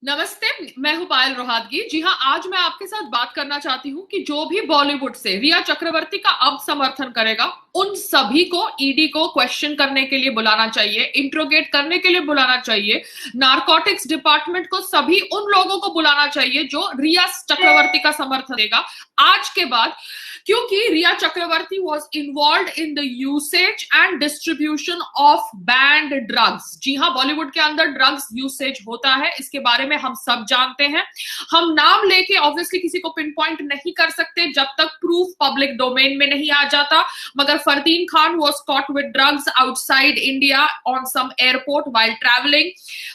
नमस्ते। मैं हूं पायल रोहातगी। जी हाँ, आज मैं आपके साथ बात करना चाहती हूँ कि जो भी बॉलीवुड से रिया चक्रवर्ती का अब समर्थन करेगा, उन सभी को ईडी को क्वेश्चन करने के लिए बुलाना चाहिए, इंट्रोगेट करने के लिए बुलाना चाहिए। नारकोटिक्स डिपार्टमेंट को, सभी उन लोगों को बुलाना चाहिए जो रिया चक्रवर्ती का समर्थन देगा आज के बाद, क्योंकि Rhea Chakraborty was involved in the usage and distribution of banned drugs. जी हाँ, बॉलीवुड के अंदर ड्रग्स यूसेज होता है, इसके बारे में हम सब जानते हैं। हम नाम लेके ऑब्वियसली किसी को पिन पॉइंट नहीं कर सकते जब तक प्रूफ पब्लिक डोमेन में नहीं आ जाता, मगर Fardeen Khan was caught with drugs outside India on some airport while travelling.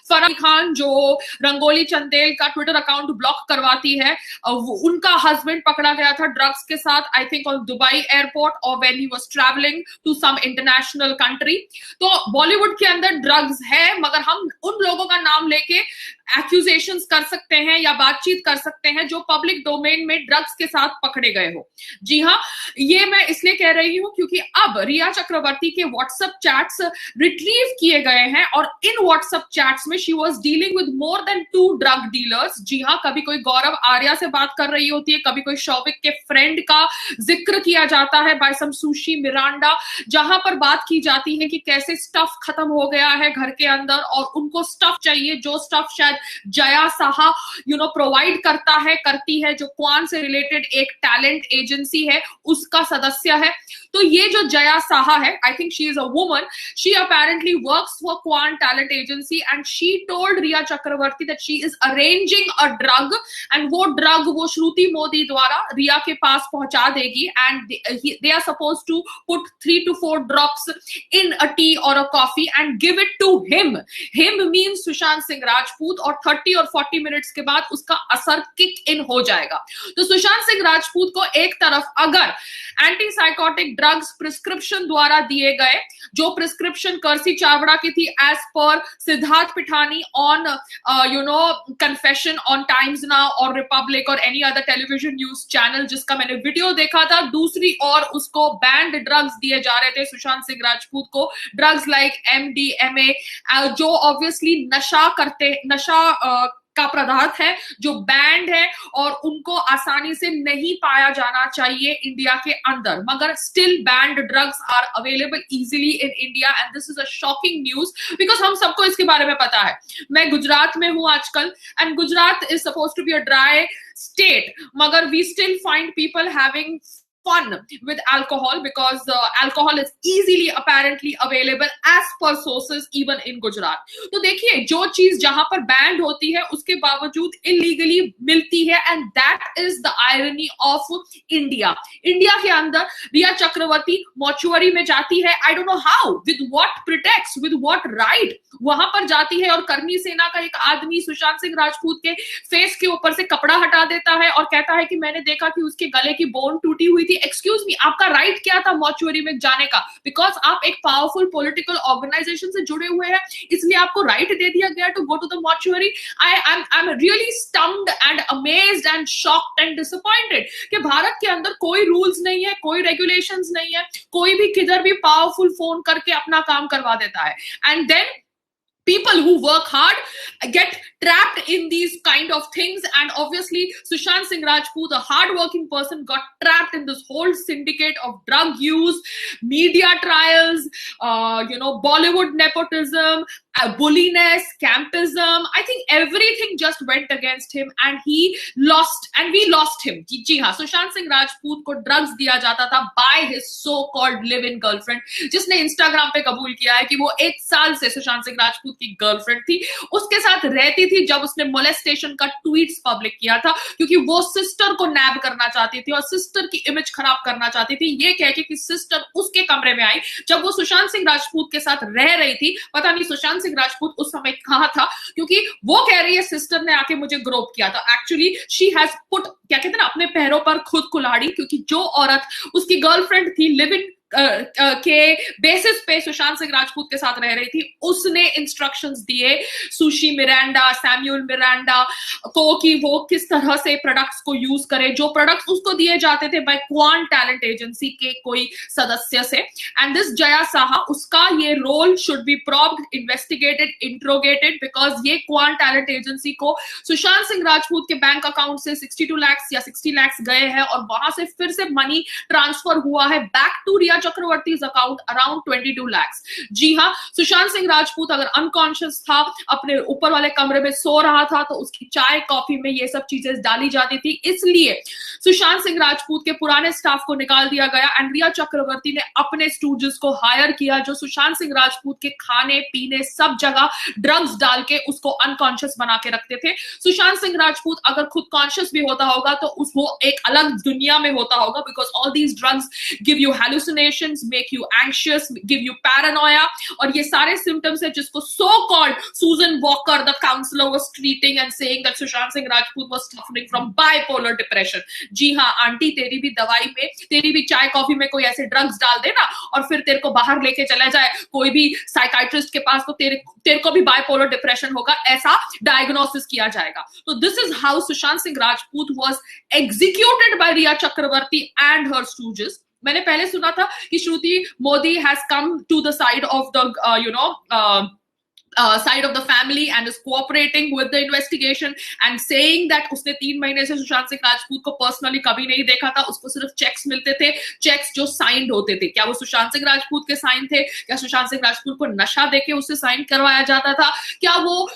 Fardeen Khan जो रंगोली चंदेल का ट्विटर अकाउंट ब्लॉक करवाती है, उनका हस्बैंड पकड़ा गया था ड्रग्स के साथ, I think on Dubai airport और when he was travelling to some international country. तो बॉलीवुड के अंदर ड्रग्स है, मगर हम उन लोगों का नाम लेके एक्यूजेशंस कर सकते हैं या बातचीत कर सकते हैं जो पब्लिक डोमेन में ड्रग्स के साथ पकड़े गए हो। जी हाँ, ये मैं इसलिए कह रही हूं क्योंकि अब रिया चक्रवर्ती के व्हाट्सएप चैट्स रिट्रीव किए गए हैं और इन व्हाट्सएप चैट्स में she was dealing with more than 2 drug dealers. जी हाँ, कभी कोई गौरव आर्या से बात कर रही होती है, कभी कोई शौविक के फ्रेंड का जिक्र किया जाता है बाय सम सुशी मिरांडा, जहां पर बात की जाती है कि कैसे स्टफ खत्म हो गया है घर के अंदर और उनको स्टफ चाहिए, जो स्टफ शायद जया साहा प्रोवाइड करता है, करती है, जो क्वान से रिलेटेड एक टैलेंट एजेंसी है, उसका सदस्य है। तो ये जो जया साहा है, I think she is a woman, she apparently works for Kwan talent agency and she told Rhea Chakraborty that she is arranging a drug and वो ड्रग वो श्रुति मोदी द्वारा रिया के पास पहुंचा देगी and they are suppose to put 3 to 4 drops in a tea or a coffee and give it to him. Him means Sushant Singh Rajput, और 30 और 40 minutes के बाद उसका असर किक इन हो जाएगा। तो सुशांत सिंह राजपूत को एक तरफ अगर एंटी साइकोटिक ड्रग्स प्रिस्क्रिप्शन द्वारा दिए गए, जो प्रिस्क्रिप्शन कर्सी चावड़ा की थी as per Siddharth Pithani on confession on Times Now और रिपब्लिक और any other television news channel जिसका मैंने वीडियो देखा था, दूसरी ओर उसको बैंड ड्रग्स दिए जा रहे थे सुशांत सिंह राजपूत को, ड्रग्स लाइक MDMA, जो ऑब्वियसली नशा का पदार्थ है, जो बैंड है और उनको आसानी से नहीं पाया जाना चाहिए इंडिया के अंदर, मगर still banned drugs are available easily in India and this is a shocking news because हम सबको इसके बारे में पता है। मैं गुजरात में हूं आजकल and Gujarat is suppose to be a dry state, मगर we still find people having fun with alcohol because alcohol is easily apparently available as per sources even in Gujarat. तो देखिए, जो चीज जहां पर बैंड होती है उसके बावजूद इलीगली मिलती है and that is the irony of India. India के अंदर रिया चक्रवर्ती मॉर्चुअरी में जाती है, I don't know how, with what pretext, with what right वहां पर जाती है और कर्मी सेना का एक आदमी सुशांत सिंह राजपूत के फेस के ऊपर से कपड़ा हटा देता है और कहता है कि मैंने देखा कि उसके गले की बोन टूटी हुई थी। एक्सक्यूज मी, आपका राइट क्या था मॉर्चुअरी में जाने का? बिकॉज आप एक पावरफुल पॉलिटिकल ऑर्गेनाइजेशन से जुड़े हुए हैं, इसलिए आपको राइट दे दिया गया to go to the mortuary. I am really stunned and amazed and shocked and disappointed कि भारत के अंदर कोई रूल्स नहीं है, कोई रेगुलेशंस नहीं है, कोई भी किधर भी पावरफुल फोन करके अपना काम करवा देता है and then people who work hard get trapped in these kind of things, and obviously Sushant Singh Rajput, a hard-working person, got trapped in this whole syndicate of drug use, media trials, Bollywood nepotism, bulliness, campism. I think everything just went against him and he lost and we lost him. जी हाँ, सुशांत सिंह राजपूत को drugs दिया जाता था by his so-called live-in girlfriend, जिसने Instagram पे कबूल किया है कि वो 1 साल से सुशांत सिंह राजपूत की गर्लफ्रेंड थी, उसके साथ रहती थी जब उसने मोलेस्टेशन का ट्वीट्स पब्लिक किया था, क्योंकि वो सिस्टर को नैब करना चाहती थी और सिस्टर की इमेज खराब करना चाहती थी, ये कह के कि सिस्टर उसके कमरे में आई जब वो सुशांत सिंह राजपूत के साथ रह रही थी। पता नहीं सुशांत सिंह राजपूत उस समय कहां था, क्योंकि वो कह रही है सिस्टर ने आके मुझे ग्रोप किया था। एक्चुअली शी हैज पुट, क्या कहते हैं ना, अपने पैरों पर खुद कुल्हाड़ी, क्योंकि जो औरत उसकी गर्लफ्रेंड थी, लिव इन के बेसिस पे सुशांत सिंह राजपूत के साथ रह रही थी, उसने इंस्ट्रक्शंस दिए सुशी मिरांडा, सैमुअल मिरांडा को कि वो किस तरह से प्रोडक्ट्स को यूज करे, जो प्रोडक्ट्स उसको दिए जाते थे बाय क्वांट टैलेंट एजेंसी के कोई सदस्य से। एंड दिस जया साहा, उसका ये role should be probed, investigated, interrogated, because ये क्वांट टैलेंट एजेंसी को सुशांत सिंह राजपूत के बैंक अकाउंट से 62 लाख या 60 लाख गए हैं और वहां से फिर से मनी ट्रांसफर हुआ है back to Rhea Chakraborty account around 22 lakh. जी हाँ, सुशांत सिंह राजपूत अगर अनकॉन्शियस था, अपने ऊपर वाले कमरे में सो रहा था, तो उसकी चाय कॉफी में ये सब चीजें डाली जाती थी, इसलिए सुशांत सिंह राजपूत के पुराने स्टाफ को निकाल दिया गया एंड रिया चक्रवर्ती ने अपने स्टूडेंट्स को हायर किया जो सुशांत सिंह राजपूत के खाने पीने सब जगह ड्रग्स डाल के उसको अनकॉन्शियस बना के रखते थे। सुशांत सिंह राजपूत अगर खुद कॉन्शियस भी होता होगा तो वो एक अलग दुनिया में होता होगा, because all these drugs give you hallucinations, make you anxious, give you paranoia, और ये सारे सिम्टम्स है जिसको so called Susan Walker the counsellor was treating and saying that Sushant Singh Rajput was suffering from bipolar depression. जी हाँ आंटी, तेरी भी दवाई में, तेरी भी चाय कॉफी में कोई ऐसे ड्रग्स डाल देना और फिर तेरे को बाहर लेके चला जाए कोई भी साइकाइट्रिस्ट के पास, तो तेरे को भी बाइपोलर डिप्रेशन होगा, ऐसा डायग्नोसिस किया जाएगा। तो this is how Sushant Singh Rajput was executed by Rhea Chakraborty and her students. मैंने पहले सुना था कि Shruti Modi has come to the side of the side of the family and is cooperating with the investigation and saying that उसने 3 महीने से सुशांत सिंह राजपूत को पर्सनली कभी नहीं देखा था, उसको सिर्फ चेक्स मिलते थे, चेक्स जो साइंड होते थे। क्या वो सुशांत सिंह राजपूत के साइन थे? क्या सुशांत सिंह राजपूत को नशा देके उससे साइन करवाया जाता था? क्या वो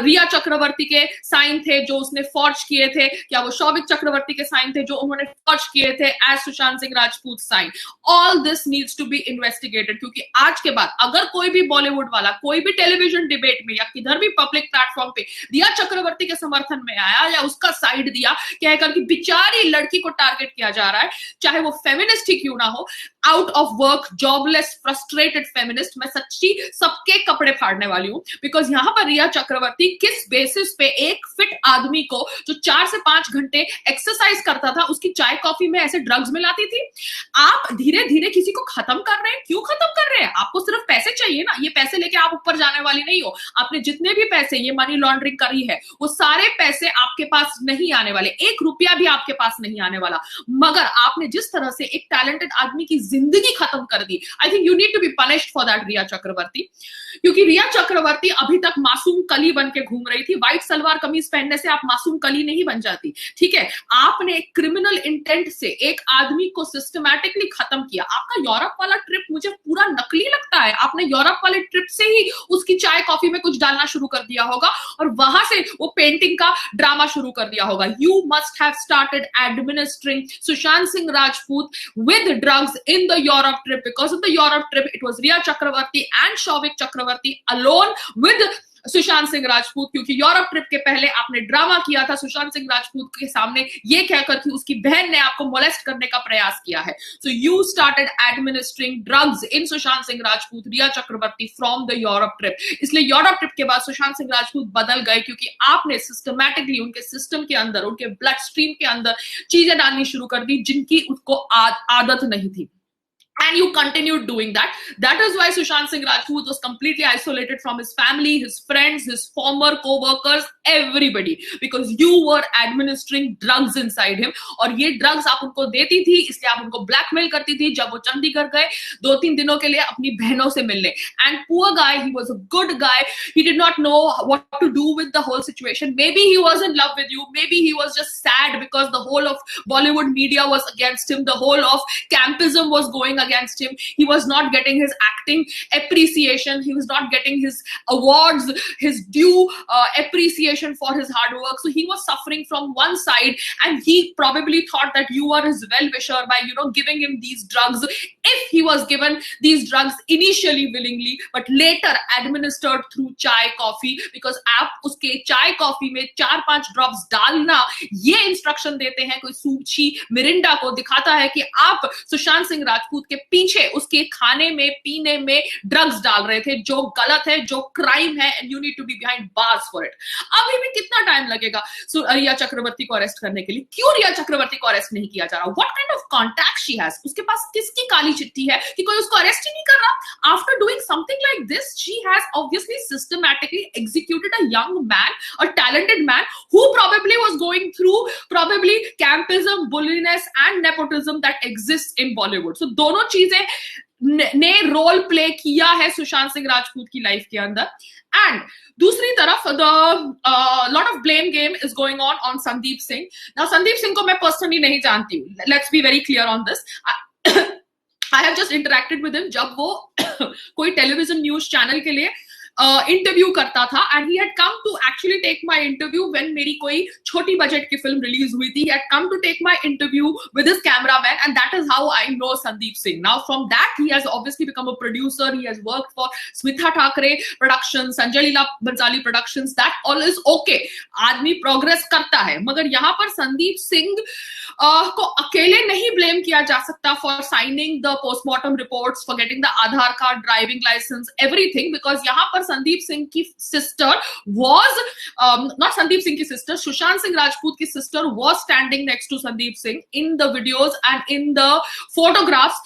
रिया चक्रवर्ती के साइन थे जो उसने फॉर्ज किए थे? क्या वो शौविक चक्रवर्ती के साइन थे जो उन्होंने फॉर्ज किए थे as Sushant Singh Rajput sign? All this needs to be investigated, क्योंकि आज के बाद अगर कोई भी बॉलीवुड वाला कोई भी टेलीविजन डिबेट में या किधर भी पब्लिक प्लेटफॉर्म पे रिया चक्रवर्ती के समर्थन में आया या उसका साइड दिया, कहकर कि बेचारी लड़की को टारगेट किया जा रहा है, चाहे वो फेमिनिस्ट ही क्यों ना हो, out of work, jobless, frustrated feminist, मैं सच्ची सबके कपड़े फाड़ने वाली हूं। बिकॉज यहां पर रिया चक्रवर्ती किस बेसिस पे एक फिट आदमी को जो 4 से 5 घंटे एक्सरसाइज करता था उसकी चाय कॉफी में ऐसे ड्रग्स मिलाती थी? आप धीरे धीरे किसी को खत्म कर रहे हैं। क्यों खत्म कर रहे हैं? आपको सिर्फ पैसे चाहिए ना, ये पैसे लेके आप ऊपर जाने वाली नहीं हो। आपने जितने भी पैसे ये मनी लॉन्ड्रिंग करी है वो सारे पैसे आपके पास नहीं आने वाले, 1 रुपया भी आपके पास नहीं आने वाला। मगर आपने जिस तरह से एक टैलेंटेड आदमी की जिंदगी खत्म कर दी, I think you need to be punished for that Rhea Chakraborty. क्योंकि रिया चक्रवर्ती अभी तक मासूम कली बन के घूम रही थी। व्हाइट सलवार कमीज पहनने से आप मासूम कली नहीं बन जाती, ठीक है? आपने क्रिमिनल इंटेंट से एक आदमी को सिस्टमैटिकली खत्म किया। आपका यूरोप वाला ट्रिप मुझे पूरा नकली लगता है। आपने यूरोप वाले ट्रिप से ही उसकी चाय कॉफी में कुछ डालना शुरू कर दिया होगा और वहां से वो पेंटिंग का ड्रामा शुरू कर दिया होगा। You must have started administering Sushant Singh Rajput with drugs in the Europe trip. Because of the Europe trip it was Rhea Chakraborty and Showik Chakraborty alone with Sushant Singh Rajput, क्योंकि यूरोप ट्रिप के पहले आपने ड्रामा किया था सुशांत सिंह राजपूत के सामने ये कहकर कि उसकी बहन ने आपको मोलेस्ट करने का प्रयास किया है। So you started administering drugs in Sushant Singh Rajput, Rhea Chakraborty from the Europe trip. इसलिए यूरोप ट्रिप के बाद सुशांत सिंह राजपूत बदल गए, क्योंकि आपने सिस्टमैटिकली उनके सिस्टम के अंदर, उनके ब्लड स्ट्रीम के अंदर चीजें डालनी शुरू कर दी जिनकी उसको आदत नहीं थी। And you continued doing that. That is why Sushant Singh Rajput was completely isolated from his family, his friends, his former co-workers, everybody, because you were administering drugs inside him. और ये drugs आप उनको देती थी, इसलिए आप उनको blackmail करती थी। जब वो चंडीगढ़ गए 2-3 दिनों के लिए अपनी बहनों से मिलने, and poor guy, he was a good guy, he did not know what to do with the whole situation. Maybe he was in love with you, maybe he was just sad because the whole of Bollywood media was against him, the whole of campism was going against him. He was not getting his acting appreciation, he was not getting his awards, his due appreciation for his hard work. So he was suffering from one side, and he probably thought that you were his well-wisher by giving him these drugs. If he was given these drugs initially willingly, but later administered through chai coffee, because आप उसके चाय coffee में 4-5 drops डालना ये instruction देते हैं कोई सूची मिरिंडा को, दिखाता है कि आप सुशांत सिंह राजपूत के पीछे उसके खाने में पीने में ड्रग्स डाल रहे थे, जो गलत है, जो क्राइम है, and you need to be behind bars for it. अभी भी कितना टाइम लगेगा रिया चक्रवर्ती को अरेस्ट करने के लिए? क्यों रिया चक्रवर्ती को अरेस्ट नहीं किया जा रहा? What kind of contact she has? उसके पास किसकी काली चिट्ठी है कि कोई उसको अरेस्ट ही नहीं कर रहा? After doing something like this, she has obviously systematically executed a young man, a talented man who probably was going through probably campism, bulliness and nepotism that exists in Bollywood. So दोनों चीजें ने role play किया है सुशांत सिंह राजपूत की life के अंदर। And दूसरी तरफ the lot of blame game is going on Sandeep Singh. Now Sandeep Singh को मैं पर्सनली नहीं जानती हूँ, let's be very clear on this. I have just interacted with him जब वो कोई टेलीविजन न्यूज चैनल के लिए इंटरव्यू करता था, and he had come to actually take my interview when मेरी कोई छोटी बजट की फिल्म रिलीज हुई थी। He had come to take my interview with his cameraman, and that is how I know Sandeep Singh. Now from that he has obviously become a producer, he has worked for Smita Thackeray production, Sanjay Leela Bhansali productions, that all is okay. आदमी progress करता है, मगर यहाँ पर संदीप सिंह को अकेले नहीं blame किया जा सकता for signing the postmortem reports, for getting the Aadhaar card, driving licence, everything, because यहाँ पर संदीप सिंह की sister was not Sandeep Singh की सिस्टर, सुशांत सिंह राजपूत की sister was standing next to Sandeep Singh in the videos and in the photographs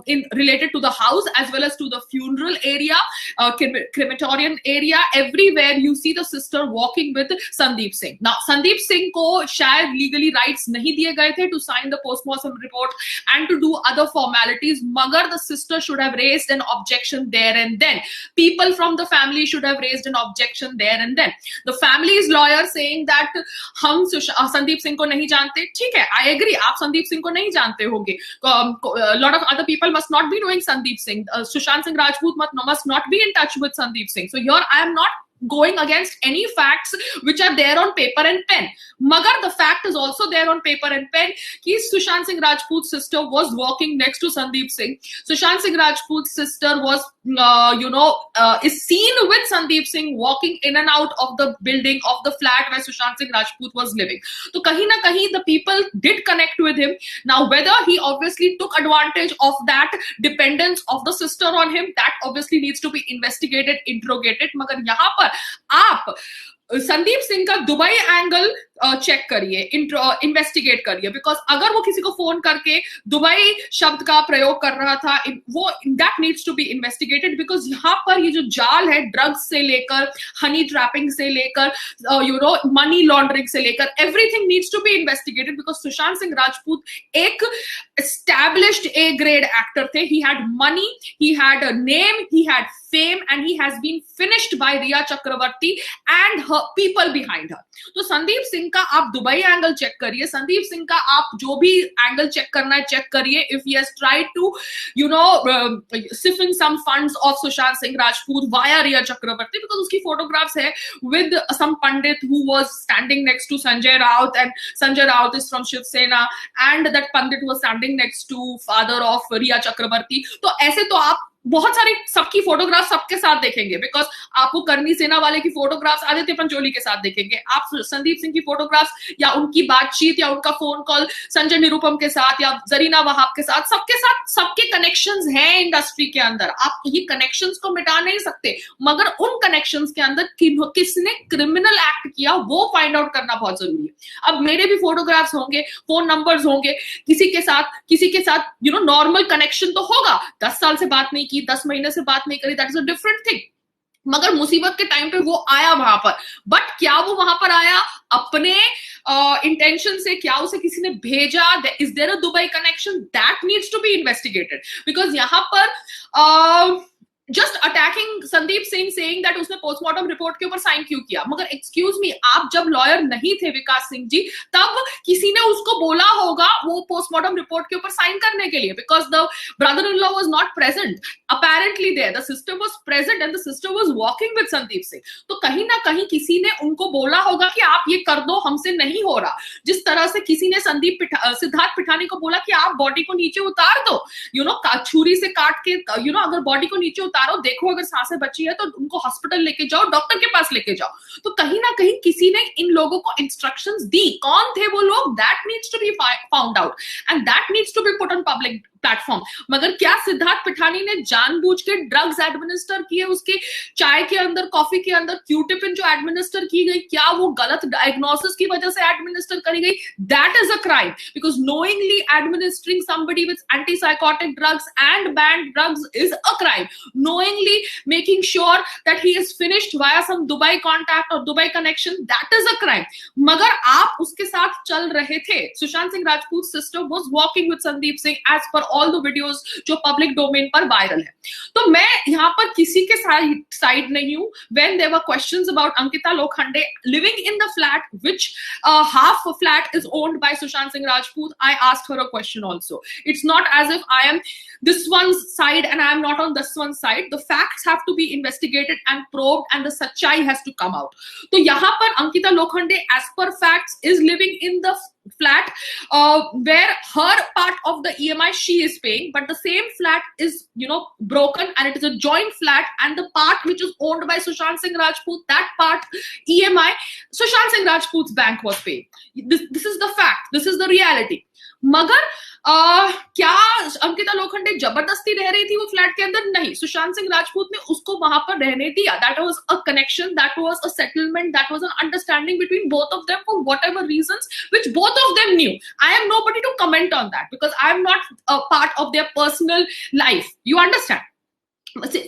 in related to the house as well as to the funeral area, crematorium area, everywhere you see the sister walking with Sandeep Singh. Now Sandeep Singh को शायद legally rights नहीं दिए गए थे to sign the postmortem report and to do other formalities, मगर the sister should have raised an objection there and then. People from the family should have raised an objection there and then. The family's lawyer saying that हम संदीप सिंह को नहीं जानते, ठीक है, I agree, आप संदीप सिंह को नहीं जानते होंगे, lot of other people must not be knowing Sandeep Singh, Sushant Singh Rajput must not be in touch with Sandeep Singh, so here I am not going against any facts which are there on paper and pen, magar the fact is also there on paper and pen ki Sushant Singh Rajput's sister was walking next to Sandeep Singh. Sushant Singh Rajput's sister was is seen with Sandeep Singh walking in and out of the building of the flat where Sushant Singh Rajput was living. So kahin na kahin the people did connect with him. Now whether he obviously took advantage of that dependence of the sister on him, that obviously needs to be investigated, interrogated, magar yahan par आप संदीप सिंह का Dubai angle check करिए, investigate करिए, because अगर वो किसी को phone करके Dubai शब्द का प्रयोग कर रहा था, वो that needs to be investigated, because यहाँ पर ये जो जाल है ड्रग्स से लेकर हनी ट्रैपिंग से लेकर मनी लॉन्ड्रिंग से लेकर everything needs to be investigated, because Sushant Singh Rajput एक एस्टैब्लिश्ड ए ग्रेड एक्टर थे। He had money, he had a name, he had fame, and he has been finished by Riya Chakravarti and her people behind her. तो संदीप सिंह का आप Dubai angle check करिए, संदीप सिंह का आप जो भी एंगल चेक करना है चेक करिए। If he has tried to siphon some funds of Sushant Singh Rajput via Riya Chakravarti, because उसकी photographs है with some pandit who was standing next to Sanjay Raut, and Sanjay Raut is from Shiv Sena, and that pandit was standing next to father of Riya Chakravarti. तो ऐसे तो आप बहुत सारी सबकी photograph सबके साथ देखेंगे, बिकॉज आप वो करनी सेना वाले की फोटोग्राफ्स आदित्य पंचोली के साथ देखेंगे, आप संदीप सिंह की फोटोग्राफ्स या उनकी बातचीत या उनका फोन कॉल संजय निरुपम के साथ या जरीना वहाब के साथ सबके कनेक्शंस हैं इंडस्ट्री के अंदर। आप ये कनेक्शंस को मिटा नहीं सकते, मगर उन कनेक्शंस के अंदर किसने क्रिमिनल एक्ट किया वो फाइंड आउट करना बहुत जरूरी है। अब मेरे भी फोटोग्राफ्स होंगे, फोन नंबर्स होंगे, किसी के साथ नॉर्मल कनेक्शन तो होगा, 10 साल से बात नहीं की, 10 महीने से बात नहीं करी, that is a different thing, मगर मुसीबत के टाइम पे वो आया वहां पर। बट क्या वो वहां पर आया अपने इंटेंशन से? क्या उसे किसी ने भेजा? Is there a Dubai connection? That needs to be investigated, because यहाँ पर just attacking Sandeep Singh saying that उसने पोस्टमार्टम रिपोर्ट के ऊपर साइन क्यों किया? मगर एक्सक्यूज मी, आप जब लॉयर नहीं थे विकास सिंह जी, तब किसी ने उसको बोला होगा वो पोस्टमार्टम रिपोर्ट के ऊपर साइन करने के लिए, because the brother in law was not present, apparently there the sister was present and the sister was walking with Sandeep Singh. तो कहीं ना कहीं किसी ने उनको बोला होगा कि आप ये कर दो, हमसे नहीं हो रहा। जिस तरह से किसी ने सिद्धार्थ पिठानी को बोला कि आप बॉडी को नीचे उतार दो, छुरी से काट के, अगर बॉडी को नीचे उतारो, देखो अगर सांसें बची है तो उनको हॉस्पिटल लेके जाओ, डॉक्टर के पास लेके जाओ। तो कहीं ना कहीं किसी ने इन लोगों को इंस्ट्रक्शंस दी। कौन थे वो लोग? That needs to be found out and that needs to be put on platform. मगर क्या सिद्धार्थ पिठानी ने जानबूझ के ड्रग्स एडमिनिस्टर किए उसके चाय के अंदर, कॉफी के अंदर? क्यूटिपिन जो एडमिनिस्टर की गई, क्या वो गलत डायग्नोसिस की वजह से एडमिनिस्टर करी गई? That is a crime, because knowingly administering somebody with antipsychotic drugs and banned drugs is a crime. Knowingly making sure that he is finished via some Dubai contact or Dubai connection, that is a crime. मगर आप उसके साथ चल रहे थे. Sushant Singh Rajput sister was walking with Sandeep Singh as per all the videos जो public domain पर viral है. तो मैं यहाँ पर किसी के साइड नहीं हूँ. When there were questions about Ankita Lokhande living in the flat, which half a flat is owned by Sushant Singh Rajput, I asked her a question also. It's not as if I am this one's side and I am not on this one's side. The facts have to be investigated and probed, and the sachai has to come out. तो यहाँ पर Ankita Lokhande, as per facts, is living in the flat where her part of the EMI she is paying, but the same flat is, broken, and it is a joint flat, and the part which is owned by Sushant Singh Rajput, that part EMI Sushant Singh Rajput's bank was paying. This is the fact, this is the reality. मगर क्या अंकिता लोखंडे जबरदस्ती रह रही थी वो flat के अंदर? नहीं, सुशांत सिंह राजपूत ने उसको वहां पर रहने दिया. That was a connection, that was a settlement, that was an understanding between both of them for whatever reasons which both of them knew. I am nobody to comment on that because I am not a part of their personal life. You understand?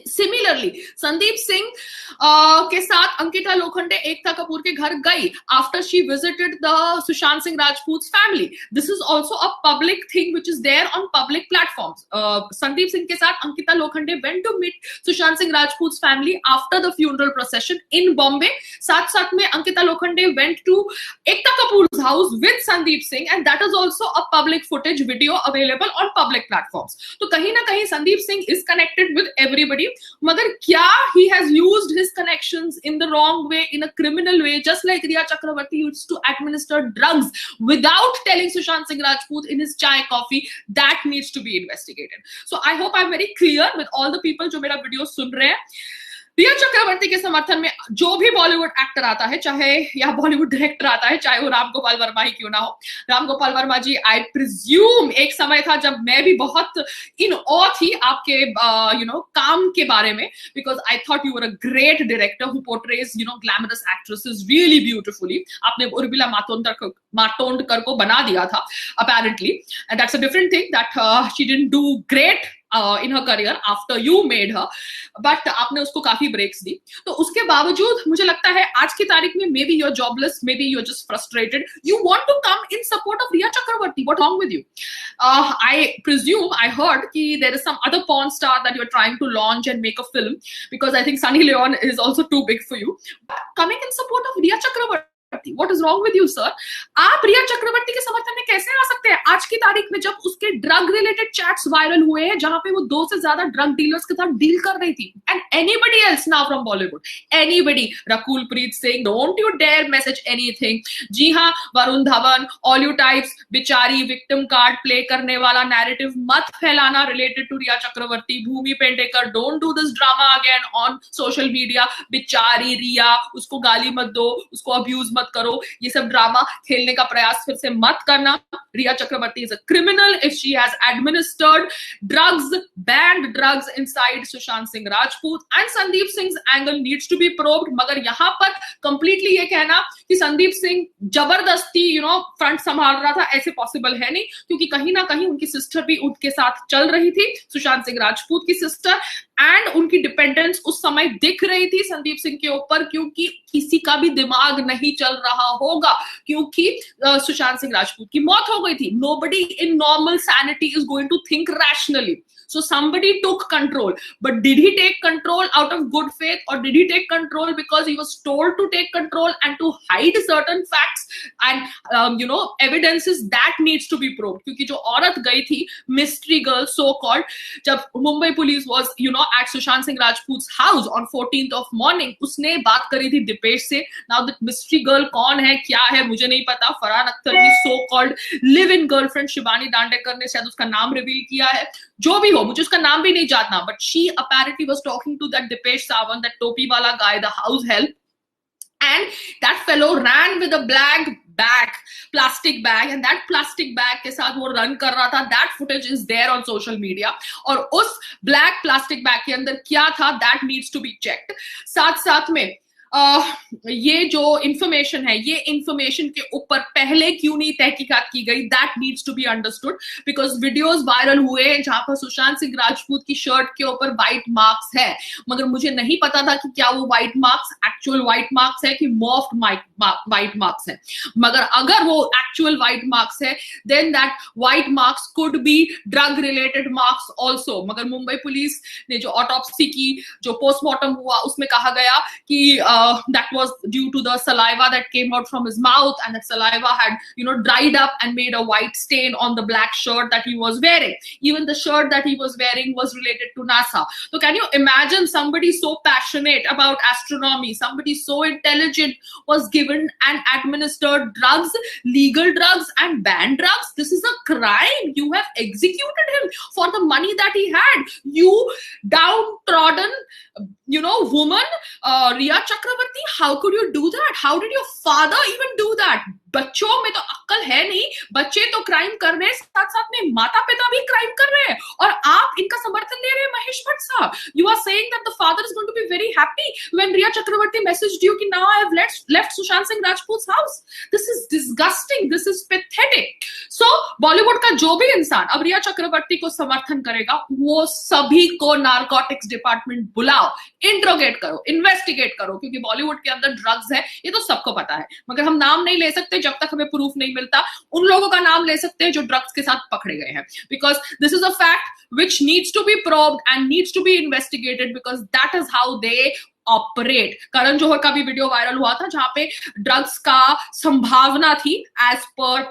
Similarly Sandeep Singh के साथ अंकिता लोखंडे एकता कपूर के घर गई after she visited the Sushant Singh Rajput family. This is also a public thing which is there on public platforms. Sandeep Singh के साथ Ankita Lokhande went to meet Sushant Singh Rajput family after the funeral procession in Bombay. साथ साथ में Ankita Lokhande went to Ekta Kapoor house with Sandeep Singh, and that is also a public footage video available on public platforms. तो कहीं ना कहीं Sandeep Singh is connected with everybody. मगर क्या he has used his connections in the wrong way, in a criminal way, just like Riya Chakravarti used to administer drugs without telling Sushant Singh Rajput in his chai coffee? That needs to be investigated. So I hope I'm very clear with all the people जो मेरा video सुन रहे हैं. रिया चक्रवर्ती के समर्थन में जो भी Bollywood actor आता है, चाहे या बॉलीवुड डायरेक्टर आता है, चाहे वो राम गोपाल वर्मा ही क्यों ना हो. राम गोपाल वर्मा जी, आई प्रिज्यूम एक समय था जब मैं भी बहुत इन ऑ थी आपके काम के बारे में, because I thought you were a great director who portrays glamorous actresses really beautifully. आपने उर्मिला मातोंडकर को बना दिया था apparently, and that's a different thing that she didn't do great in her career after you made her, but आपने उसको काफी breaks दी. तो उसके बावजूद मुझे लगता है आज की तारीख में maybe you're jobless, maybe you're just frustrated, you want to come in support of Riya Chakravarti. What's wrong with you? I presume, I heard कि there is some other porn star that you're trying to launch and make a film, because I think Sunny Leon is also too big for you. Coming in support of Riya Chakravarti, What is wrong with you, sir? आप रिया चक्रवर्ती के समर्थन में कैसे आ सकते हैं आज की तारीख में, जब उसके ड्रग रिलेटेड चैट्स वायरल हुए हैं जहां पे वो 2 से ज्यादा ड्रग डीलर्स के साथ डील कर रही थी? And anybody else now from Bollywood, anybody, Rakul Preet Singh, don't you dare message anything. जी हाँ, Varun Dhawan, all you types, बेचारी विक्टिम कार्ड प्ले करने वाला नैरेटिव मत फैलाना related to Rhea Chakraborty. Bhumi Pednekar, don't do this drama again on social media. बेचारी रिया, उसको गाली मत दो, उसको अब्यूज मत करो, ये सब ड्रामा खेलने का प्रयास फिर से मत करना. रिया चक्रवर्ती is a criminal if she has administered drugs, banned drugs inside Sushant Singh Rajput, and Sandeep Singh's angle needs to be probed. मगर यहाँ पर completely ये कहना कि संदीप सिंह जबरदस्ती फ्रंट संभाल रहा था, ऐसे पॉसिबल है नहीं, क्योंकि कहीं ना कहीं उनकी सिस्टर भी उनके साथ चल रही थी, सुशांत सिंह राजपूत की सिस्टर, एंड उनकी डिपेंडेंस उस समय दिख रही थी संदीप सिंह के ऊपर, क्योंकि किसी का भी दिमाग नहीं चल रहा होगा, क्योंकि सुशांत सिंह राजपूत की मौत हो गई थी. Nobody in normal sanity is going to think rationally. So somebody took control, but did he take control out of good faith, or did he take control because he was told to take control and to hide certain facts and evidences? That needs to be probed. क्योंकि जो औरत गई थी, mystery girl so called, जब Mumbai police was at Sushant Singh Rajput's house on 14th of morning, उसने बात करी थी दीपेश से. Now that mystery girl कौन है, क्या है, मुझे नहीं पता. फरहान अख्तर की so called live in girlfriend Shivani Dandekar ने शायद उसका नाम रिवील किया है. जो भी हो, मुझे उसका नाम भी नहीं जानना, but she apparently was talking to that Dipesh Sawant, that topi wala guy, the house help, and that fellow ran with a bag, plastic bag, and that plastic bag के साथ वो run कर रहा था. That footage is there on social media. और उस black plastic bag के अंदर क्या था, that needs to be checked. साथ साथ में ये जो इंफॉर्मेशन है, ये इंफॉर्मेशन के ऊपर पहले क्यों नहीं तहकीकात की गई, that needs to be understood. Because videos viral हुए जहां पर सुशांत सिंह राजपूत की शर्ट के ऊपर व्हाइट मार्क्स है, मगर मुझे नहीं पता था कि क्या वो white marks actual white marks है कि मॉफ्ड व्हाइट मार्क्स है. मगर अगर वो एक्चुअल व्हाइट मार्क्स है, then that white marks could be drug related marks also. मगर मुंबई पुलिस ने जो ऑटोप्सी की, जो पोस्टमार्टम हुआ, उसमें कहा गया कि that was due to the saliva that came out from his mouth, and that saliva had, dried up and made a white stain on the black shirt that he was wearing. Even the shirt that he was wearing was related to NASA. So can you imagine somebody so passionate about astronomy, somebody so intelligent, was given and administered drugs, legal drugs and banned drugs? This is a crime. You have executed him for the money that he had. You downtrodden, woman, Riya Chakravarti, how could you do that? How did your father even do that? बच्चों में तो अक्ल है नहीं, बच्चे तो crime कर रहे हैं, साथ साथ में माता पिता भी क्राइम कर रहे हैं, और आप इनका समर्थन दे रहे हैं. महेश भट्ट साहब, you are saying that the father is going to be very happy when Riya Chakravarti messaged you कि now I have left Sushant Singh Rajput's house. This is disgusting. This is pathetic. So Bollywood का जो भी इंसान अब रिया चक्रवर्ती को समर्थन करेगा, वो सभी को नारकोटिक्स डिपार्टमेंट बुलाओ, इंट्रोगेट करो, इन्वेस्टिगेट करो, क्योंकि बॉलीवुड के अंदर ड्रग्स है, ये तो सबको पता है. मगर हम नाम नहीं ले सकते जब तक हमें प्रूफ नहीं मिलता. उन लोगों का नाम ले सकते हैं जो ड्रग्स के साथ पकड़े गए हैं, because this is a fact which needs to be probed and needs to be investigated, because that is how they operate. Karan Johar का भी वीडियो वायरल हुआ था जहां पे ड्रग्स का संभावना थी एज पर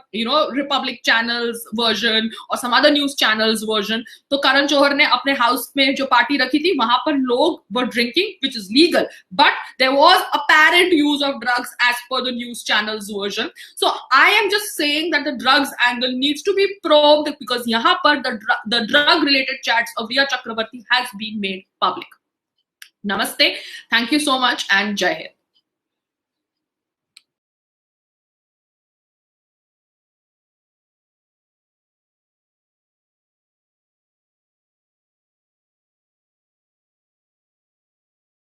रिपब्लिक चैनल्स वर्जन और some other news channels version. तो करण जौहर ने अपने हाउस में जो पार्टी रखी थी, वहां पर लोग were drinking, which is legal, but there was apparent use of drugs as per the news channels version. So I am just saying that the drugs angle needs to be probed, because yahan par the drug related chats of Riya Chakravarti has been made public. Namaste. Thank you so much and Jai Hind.